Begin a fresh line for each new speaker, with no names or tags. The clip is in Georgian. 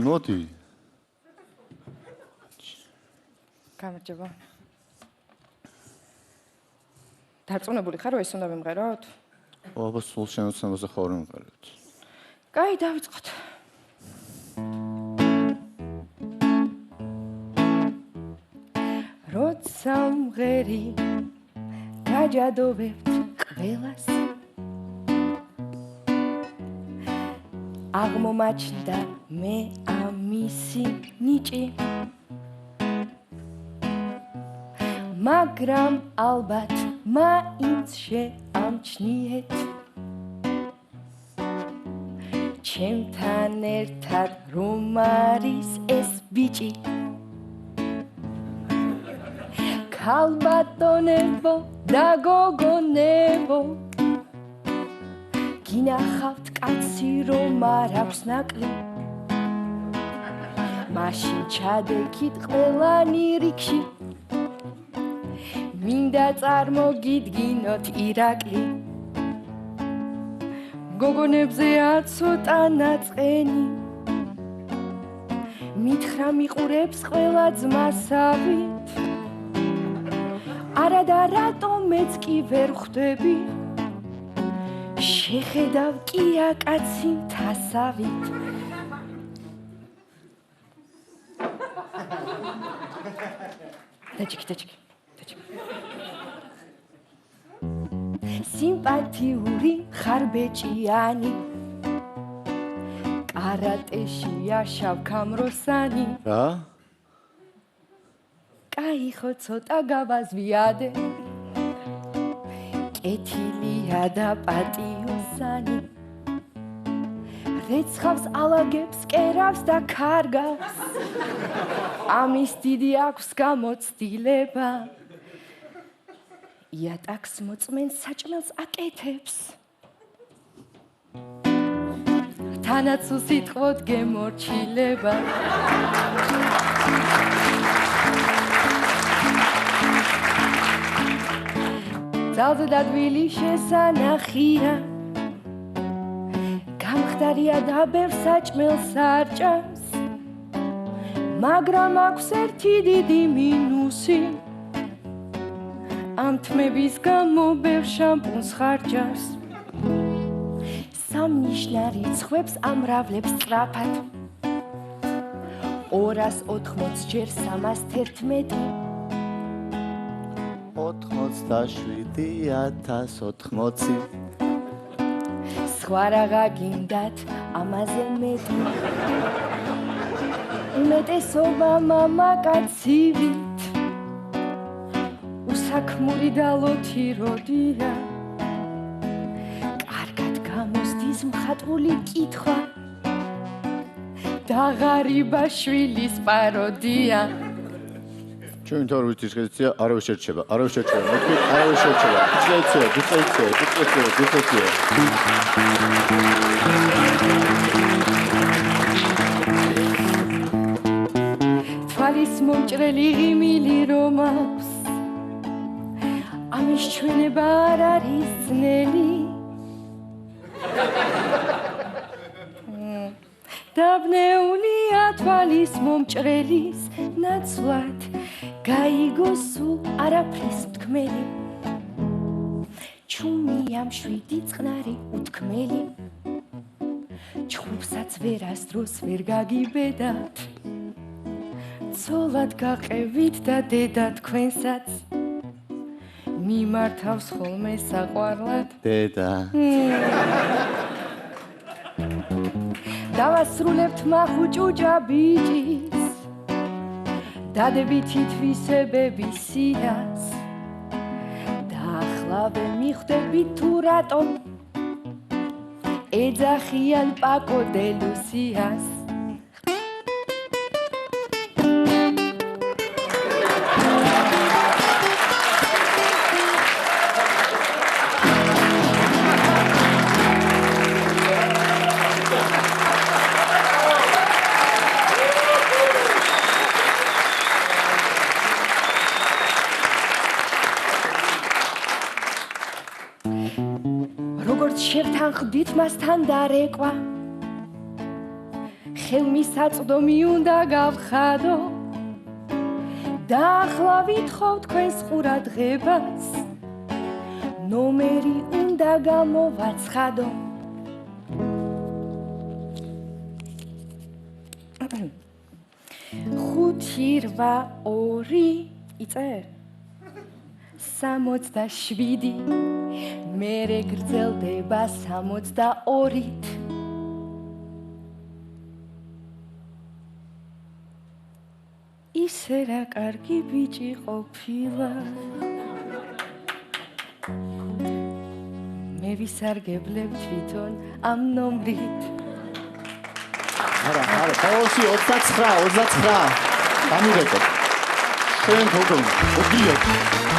მოდი.
გამარჯობა. დარწმუნებული ხარ, რომ ეს უნდა ვიმღეროთ?
აბა, სულ შემოცემაზე ხარ ვიმღეროთ.
კაი, დავიწყოთ. როცა მღერი გაჯადოვებთ ყველას აღმომაჩნდა მე ამისი ნიჭი მაგრამ ალბათ მაინც შეამჩნიეთ ჩემთან ერთად რომ არის ეს ბიჭი ქალბატონებო და გოგონებო გინახავთ კაცი რომ არ აქვს ნაკლი მაშინ ჩადექით ყველანი რიგში მინდა წარმოგიდგინოთ ირაკლი გოგონებზეა ცოტა ნაწყენი მითხრა მიყურებს ყველა ძმასავით არა და რატომ მეც კი ვერ ხვდები შეხედავ კი აკაცი თასავით დაჭიქი სიმპათიური ხარბეჭიანი კარატეში აშავ კამროსანი
რა?
კაი ხო ცოტა გავაზვიადე კეთილია და პატიოსანი რეცხავს ალაგებს კერავს და კარგავს ამის დიდი აქვს გამოცდილება იატაკს მოწმენს საჭმელს აკეთებს თანაც უსიტყვოდ გემორჩილება ძალზე დადვილი შესანახია გამხდარია და ბევრ საჭმელს არჭამს მაგრამ აქვს ერთი დიდი მინუსი ამ თმების გამო ბევრ შამპუნს ხარჯავს სამნიშნა რიცხვებს ამრავლებს სწრაფად 280 ჯერ 311
87,080
სხვა რაღა გინდათ ამაზე მეტი უმეტესობა მამაკაცივით უსაქმური და ლოთი როდია კარგად გამოსდის მხატვრული კითხვა და ღარიბა შვილის პაროდია
ჩვენ თორვიცის ხეცია არავის შერჩება მეთქი არავის შერჩება გიწეცია თვალის მომჭრელი ღიმილი რომ აქვს ამის ჩვენება არ არის ძნელი დაბნეულია თვალის მომჭრელის ნაცვლად გაიგო სულ არაფრის თქმელი ჩუმია მშვიდი წყნარი უთქმელი ჩხუბსაც ვერასდროს ვერ გაგიბედათ ცოლად გაყევით და დედა თქვენსაც მიმართავს ხოლმე საყვარლად დედა
დავასრულებთ მახუჭუჭა ბიჭის დადებით თვისებები სიას და ახლავე მიხვდებით თუ რატომ ეძახიან პაკო დე ლუსიას როგორც შევთანხმდით მასთან დარეკვა ხელმისაწვდომი უნდა გავხადო და ახლა ვითხოვ თქვენს ყურადღებას ნომერი უნდა გამოვაცხადო 5-8-2 იწერ 67 მერე გრძელდება 62-ით ისე რა კარგი ბიჭი ყოფილა მე ვისარგებლებ თვითონ ამ ნომრით
არა ყოველში 29 გამირეკეთ ჩვენ თქო მოდიოთ